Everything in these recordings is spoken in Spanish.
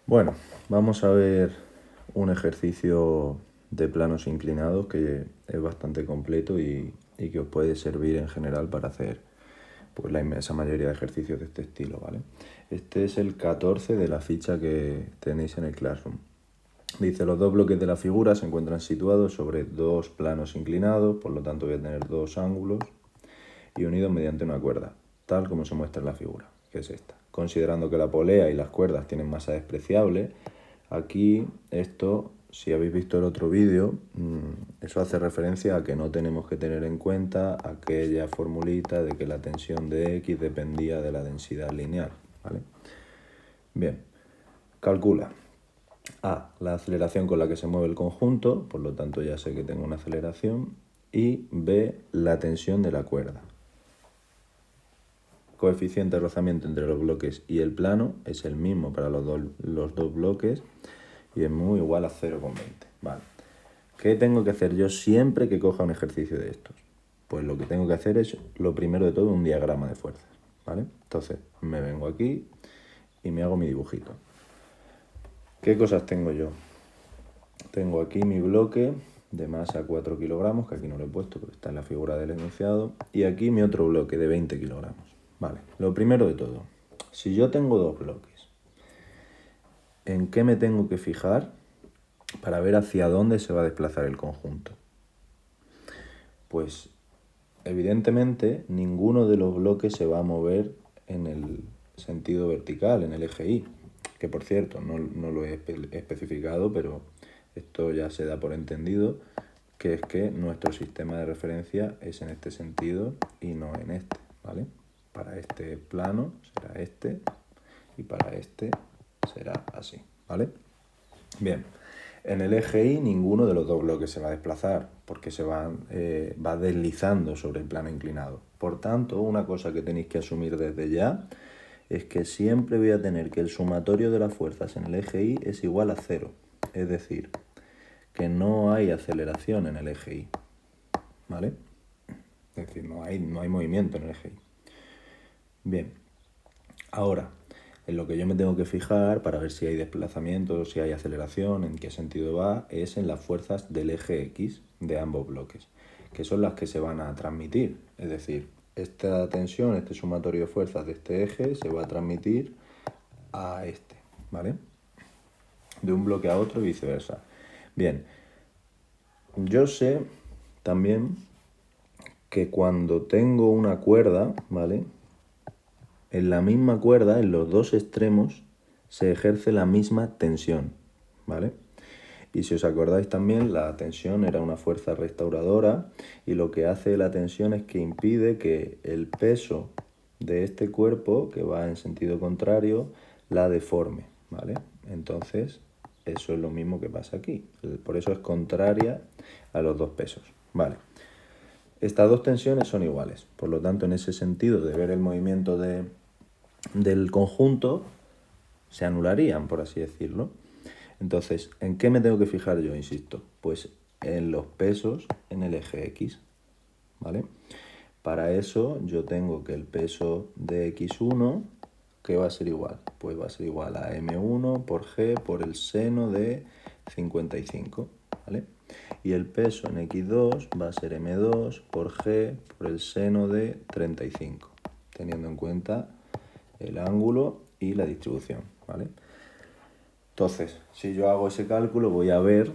Bueno, vamos a ver un ejercicio de planos inclinados que es bastante completo y que os puede servir en general para hacer pues, la inmensa mayoría de ejercicios de este estilo, ¿vale? Este es el 14 de la ficha que tenéis en el Classroom. Dice, los dos bloques de la figura se encuentran situados sobre dos planos inclinados, por lo tanto voy a tener dos ángulos y unidos mediante una cuerda, tal como se muestra en la figura, que es esta. Considerando que la polea y las cuerdas tienen masa despreciable, aquí esto, si habéis visto el otro vídeo, eso hace referencia a que no tenemos que tener en cuenta aquella formulita de que la tensión de X dependía de la densidad lineal, ¿vale? Bien, calcula A, la aceleración con la que se mueve el conjunto, por lo tanto ya sé que tengo una aceleración, y B, la tensión de la cuerda. Coeficiente de rozamiento entre los bloques y el plano es el mismo para los dos bloques y es muy igual a 0,20. Vale. ¿Qué tengo que hacer yo siempre que coja un ejercicio de estos? Pues lo que tengo que hacer es, lo primero de todo, un diagrama de fuerzas, ¿vale? Entonces, me vengo aquí y me hago mi dibujito. ¿Qué cosas tengo yo? Tengo aquí mi bloque de masa 4 kilogramos, que aquí no lo he puesto porque está en la figura del enunciado, y aquí mi otro bloque de 20 kilogramos. Vale, lo primero de todo, si yo tengo dos bloques, ¿en qué me tengo que fijar para ver hacia dónde se va a desplazar el conjunto? Pues evidentemente ninguno de los bloques se va a mover en el sentido vertical, en el eje Y, que por cierto no lo he especificado, pero esto ya se da por entendido, que es que nuestro sistema de referencia es en este sentido y no en este, ¿vale? Para este plano será este y para este será así, ¿vale? Bien, en el eje Y ninguno de los dos bloques se va a desplazar porque va deslizando sobre el plano inclinado. Por tanto, una cosa que tenéis que asumir desde ya es que siempre voy a tener que el sumatorio de las fuerzas en el eje Y es igual a 0. Es decir, que no hay aceleración en el eje Y, ¿vale? Es decir, no hay movimiento en el eje Y. Bien, ahora, en lo que yo me tengo que fijar para ver si hay desplazamiento, si hay aceleración, en qué sentido va, es en las fuerzas del eje X de ambos bloques, que son las que se van a transmitir. Es decir, esta tensión, este sumatorio de fuerzas de este eje se va a transmitir a este, ¿vale? De un bloque a otro y viceversa. Bien, yo sé también que cuando tengo una cuerda, ¿vale? En la misma cuerda, en los dos extremos, se ejerce la misma tensión, ¿vale? Y si os acordáis también, la tensión era una fuerza restauradora y lo que hace la tensión es que impide que el peso de este cuerpo, que va en sentido contrario, la deforme, ¿vale? Entonces, eso es lo mismo que pasa aquí. Por eso es contraria a los dos pesos, ¿vale? Estas dos tensiones son iguales, por lo tanto, en ese sentido de ver el movimiento del conjunto, se anularían, por así decirlo. Entonces, ¿en qué me tengo que fijar yo, insisto? Pues en los pesos en el eje X, ¿vale? Para eso yo tengo que el peso de X1, ¿qué va a ser igual? Pues va a ser igual a M1 por G por el seno de 55, ¿vale? Y el peso en X2 va a ser M2 por G por el seno de 35, teniendo en cuenta el ángulo y la distribución, ¿vale? Entonces, si yo hago ese cálculo, voy a ver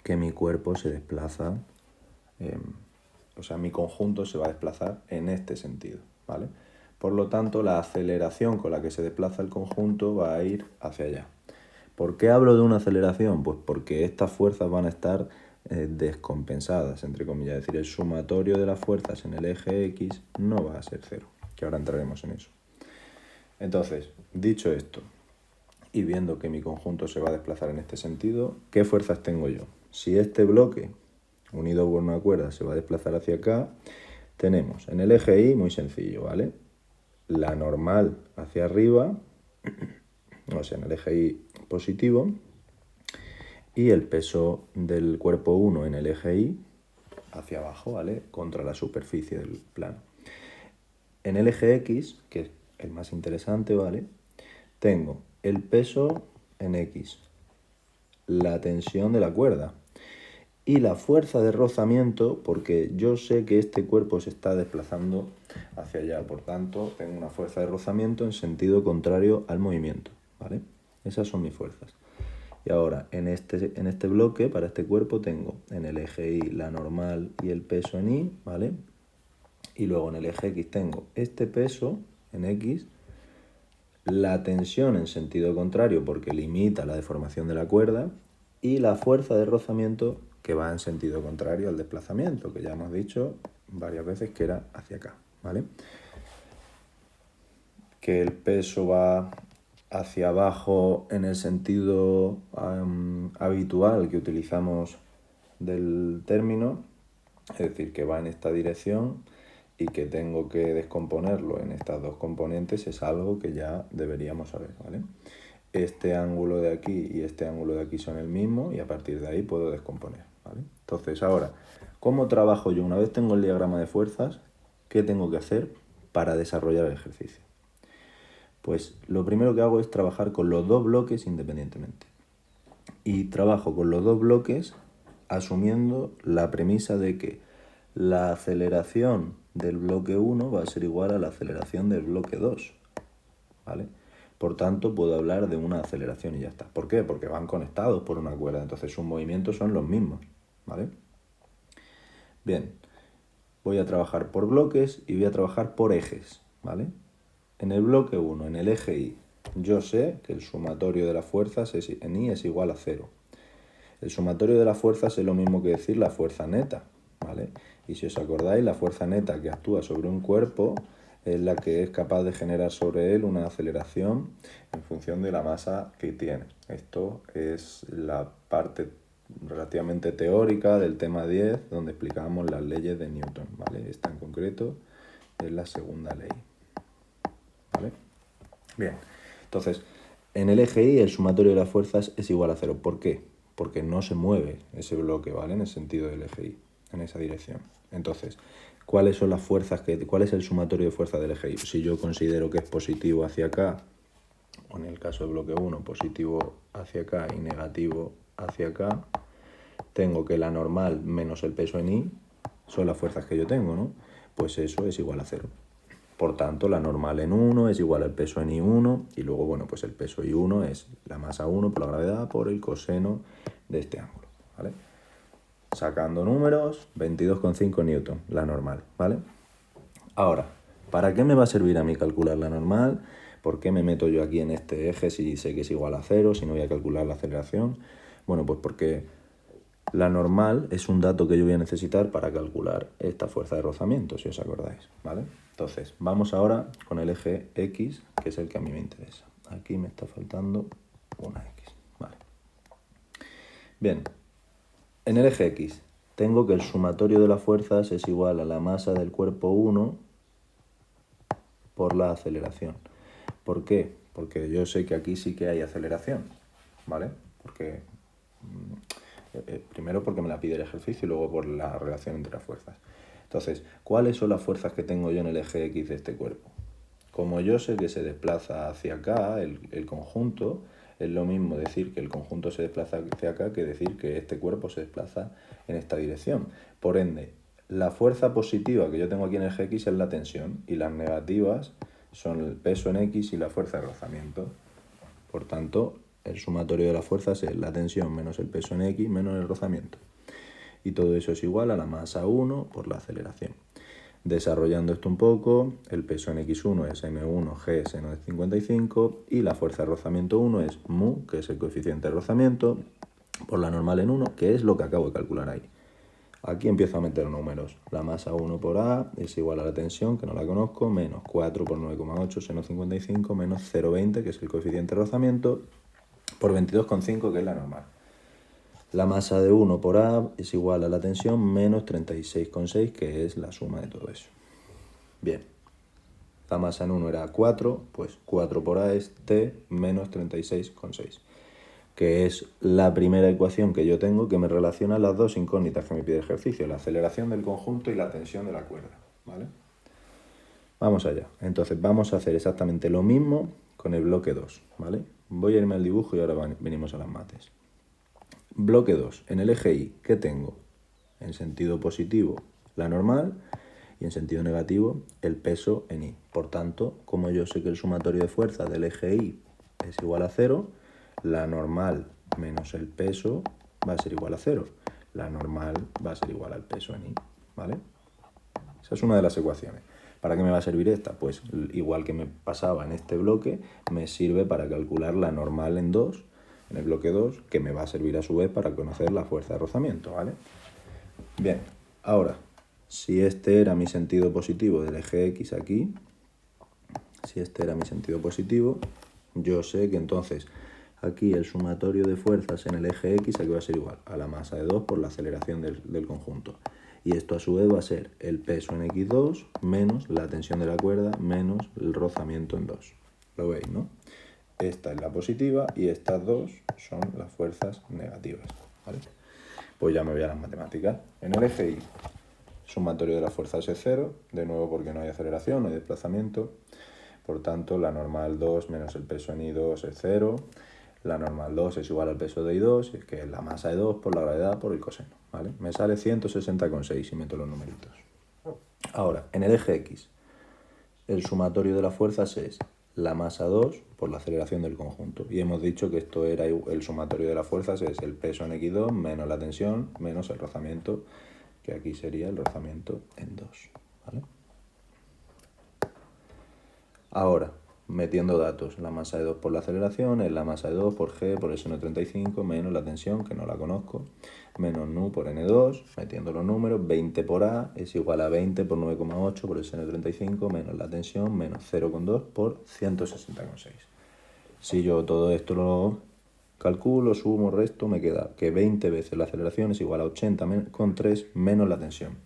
que mi cuerpo se desplaza, o sea, mi conjunto se va a desplazar en este sentido, ¿vale? Por lo tanto, la aceleración con la que se desplaza el conjunto va a ir hacia allá. ¿Por qué hablo de una aceleración? Pues porque estas fuerzas van a estar descompensadas, entre comillas. Es decir, el sumatorio de las fuerzas en el eje X no va a ser 0, que ahora entraremos en eso. Entonces, dicho esto, y viendo que mi conjunto se va a desplazar en este sentido, ¿qué fuerzas tengo yo? Si este bloque, unido por una cuerda, se va a desplazar hacia acá, tenemos en el eje Y, muy sencillo, ¿vale? La normal hacia arriba, o sea, en el eje Y positivo, y el peso del cuerpo 1 en el eje Y hacia abajo, ¿vale? Contra la superficie del plano. En el eje X, que es el más interesante, ¿vale? Tengo el peso en X, la tensión de la cuerda y la fuerza de rozamiento, porque yo sé que este cuerpo se está desplazando hacia allá, por tanto tengo una fuerza de rozamiento en sentido contrario al movimiento, ¿vale? Esas son mis fuerzas. Y ahora, en este bloque, para este cuerpo, tengo en el eje Y la normal y el peso en Y, ¿vale? Y luego en el eje X tengo este peso en X, la tensión en sentido contrario porque limita la deformación de la cuerda y la fuerza de rozamiento que va en sentido contrario al desplazamiento, que ya hemos dicho varias veces que era hacia acá, ¿vale? Que el peso va hacia abajo en el sentido habitual que utilizamos del término, es decir, que va en esta dirección y que tengo que descomponerlo en estas dos componentes, es algo que ya deberíamos saber, ¿vale? Este ángulo de aquí y este ángulo de aquí son el mismo y a partir de ahí puedo descomponer, ¿vale? Entonces ahora, ¿cómo trabajo yo? Una vez tengo el diagrama de fuerzas, ¿qué tengo que hacer para desarrollar el ejercicio? Pues lo primero que hago es trabajar con los dos bloques independientemente. Y trabajo con los dos bloques asumiendo la premisa de que la aceleración del bloque 1 va a ser igual a la aceleración del bloque 2, ¿vale? Por tanto, puedo hablar de una aceleración y ya está. ¿Por qué? Porque van conectados por una cuerda, entonces sus movimientos son los mismos, ¿vale? Bien, voy a trabajar por bloques y voy a trabajar por ejes, ¿vale? En el bloque 1, en el eje Y, yo sé que el sumatorio de las fuerzas en Y es igual a 0. El sumatorio de las fuerzas es lo mismo que decir la fuerza neta, ¿vale? Y si os acordáis, la fuerza neta que actúa sobre un cuerpo es la que es capaz de generar sobre él una aceleración en función de la masa que tiene. Esto es la parte relativamente teórica del tema 10, donde explicábamos las leyes de Newton, ¿vale? Esta en concreto es la segunda ley, ¿vale? Bien, entonces, en el eje Y el sumatorio de las fuerzas es igual a 0. ¿Por qué? Porque no se mueve ese bloque, ¿vale? En el sentido del eje Y, en esa dirección. Entonces, ¿cuáles son las fuerzas cuál es el sumatorio de fuerzas del eje Y? Si yo considero que es positivo hacia acá, o en el caso del bloque 1, positivo hacia acá y negativo hacia acá, tengo que la normal menos el peso en Y son las fuerzas que yo tengo, ¿no? Pues eso es igual a 0. Por tanto, la normal en 1 es igual al peso en I1 y luego, bueno, pues el peso I1 es la masa 1 por la gravedad por el coseno de este ángulo, ¿vale? Sacando números, 22,5 newton, la normal, ¿vale? Ahora, ¿para qué me va a servir a mí calcular la normal? ¿Por qué me meto yo aquí en este eje si sé que es igual a 0, si no voy a calcular la aceleración? Bueno, pues porque la normal es un dato que yo voy a necesitar para calcular esta fuerza de rozamiento, si os acordáis, ¿vale? Entonces, vamos ahora con el eje X, que es el que a mí me interesa. Aquí me está faltando una X, ¿vale? Bien, en el eje X tengo que el sumatorio de las fuerzas es igual a la masa del cuerpo 1 por la aceleración. ¿Por qué? Porque yo sé que aquí sí que hay aceleración, ¿vale? Porque primero porque me la pide el ejercicio y luego por la relación entre las fuerzas. Entonces, ¿cuáles son las fuerzas que tengo yo en el eje X de este cuerpo? Como yo sé que se desplaza hacia acá el conjunto, es lo mismo decir que el conjunto se desplaza hacia acá que decir que este cuerpo se desplaza en esta dirección. Por ende, la fuerza positiva que yo tengo aquí en el eje X es la tensión y las negativas son el peso en X y la fuerza de rozamiento. Por tanto, el sumatorio de las fuerzas es la tensión menos el peso en X menos el rozamiento. Y todo eso es igual a la masa 1 por la aceleración. Desarrollando esto un poco, el peso en X1 es M1G seno de 55 y la fuerza de rozamiento 1 es mu, que es el coeficiente de rozamiento, por la normal en 1, que es lo que acabo de calcular ahí. Aquí empiezo a meter números. La masa 1 por A es igual a la tensión, que no la conozco, menos 4 por 9,8 seno 55, menos 0,20, que es el coeficiente de rozamiento, por 22,5, que es la normal. La masa de 1 por A es igual a la tensión menos 36,6, que es la suma de todo eso. Bien, la masa en 1 era 4, pues 4 por A es T menos 36,6, que es la primera ecuación que yo tengo que me relaciona las dos incógnitas que me pide el ejercicio, la aceleración del conjunto y la tensión de la cuerda, ¿vale? Vamos allá. Entonces vamos a hacer exactamente lo mismo con el bloque 2, ¿vale? voy a irme al dibujo y ahora venimos a las mates. Bloque 2. En el eje Y, ¿qué tengo? En sentido positivo, la normal, y en sentido negativo, el peso en Y. Por tanto, como yo sé que el sumatorio de fuerzas del eje Y es igual a 0, la normal menos el peso va a ser igual a 0. La normal va a ser igual al peso en Y, ¿vale? Esa es una de las ecuaciones. ¿Para qué me va a servir esta? Pues igual que me pasaba en este bloque, me sirve para calcular la normal en 2, en el bloque 2, que me va a servir a su vez para conocer la fuerza de rozamiento, ¿vale? Bien, ahora, si este era mi sentido positivo del eje X aquí, si este era mi sentido positivo, yo sé que entonces aquí el sumatorio de fuerzas en el eje X aquí va a ser igual a la masa de 2 por la aceleración del conjunto. Y esto a su vez va a ser el peso en X2 menos la tensión de la cuerda menos el rozamiento en 2. ¿Lo veis, no? Esta es la positiva y estas dos son las fuerzas negativas, ¿vale? Pues ya me voy a las matemáticas. En el eje Y, sumatorio de las fuerzas es 0, de nuevo porque no hay aceleración, no hay desplazamiento. Por tanto, la normal 2 menos el peso en I2 es 0. La normal 2 es igual al peso de I2, que es la masa de 2 por la gravedad por el coseno, ¿vale? Me sale 160,6 si meto los numeritos. Ahora, en el eje X, el sumatorio de las fuerzas es la masa 2 por la aceleración del conjunto. Y hemos dicho que esto era el sumatorio de las fuerzas, es el peso en X2 menos la tensión menos el rozamiento, que aquí sería el rozamiento en 2, ¿vale? Ahora, metiendo datos, la masa de 2 por la aceleración es la masa de 2 por G por el seno de 35 menos la tensión, que no la conozco, menos nu por N2, metiendo los números, 20 por A es igual a 20 por 9,8 por el seno de 35 menos la tensión, menos 0,2 por 160,6. Si yo todo esto lo calculo, sumo, resto, me queda que 20 veces la aceleración es igual a 80,3 menos la tensión.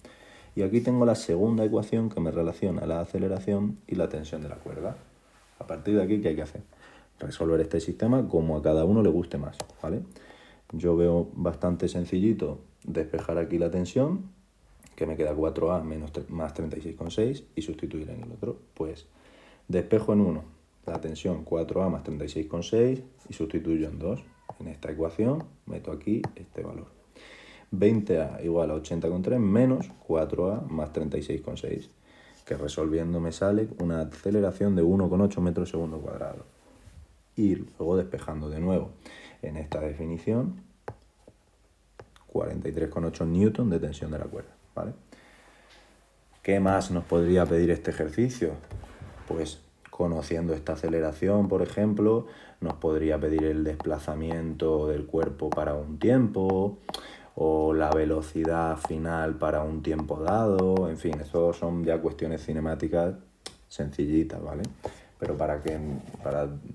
Y aquí tengo la segunda ecuación que me relaciona la aceleración y la tensión de la cuerda. A partir de aquí, ¿qué hay que hacer? Resolver este sistema como a cada uno le guste más, ¿vale? Yo veo bastante sencillito despejar aquí la tensión, que me queda 4A más 36,6, y sustituir en el otro. Pues despejo en uno la tensión 4A más 36,6 y sustituyo en 2. En esta ecuación meto aquí este valor. 20A igual a 80,3 menos 4A más 36,6, que resolviendo me sale una aceleración de 1,8 metros segundo cuadrado. Y luego despejando de nuevo en esta definición, 43,8 newton de tensión de la cuerda, ¿vale? ¿Qué más nos podría pedir este ejercicio? Pues conociendo esta aceleración, por ejemplo, nos podría pedir el desplazamiento del cuerpo para un tiempo, o la velocidad final para un tiempo dado, en fin, eso son ya cuestiones cinemáticas sencillitas, ¿vale? Pero para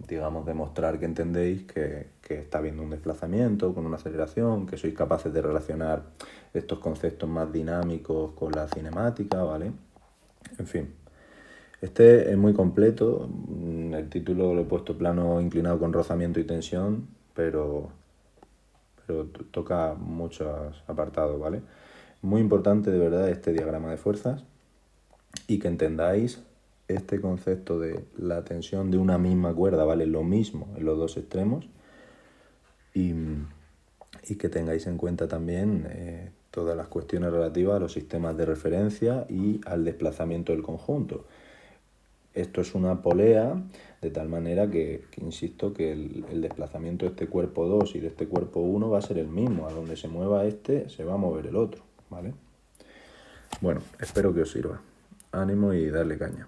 digamos, demostrar que entendéis que está habiendo un desplazamiento con una aceleración, que sois capaces de relacionar estos conceptos más dinámicos con la cinemática, ¿vale? En fin, este es muy completo, el título lo he puesto plano inclinado con rozamiento y tensión, pero toca muchos apartados, ¿vale? Muy importante de verdad este diagrama de fuerzas y que entendáis este concepto de la tensión de una misma cuerda, ¿vale? Lo mismo en los dos extremos y que tengáis en cuenta también todas las cuestiones relativas a los sistemas de referencia y al desplazamiento del conjunto. Esto es una polea, de tal manera que insisto, que el desplazamiento de este cuerpo 2 y de este cuerpo 1 va a ser el mismo. A donde se mueva este, se va a mover el otro, ¿vale? Bueno, espero que os sirva. Ánimo y darle caña.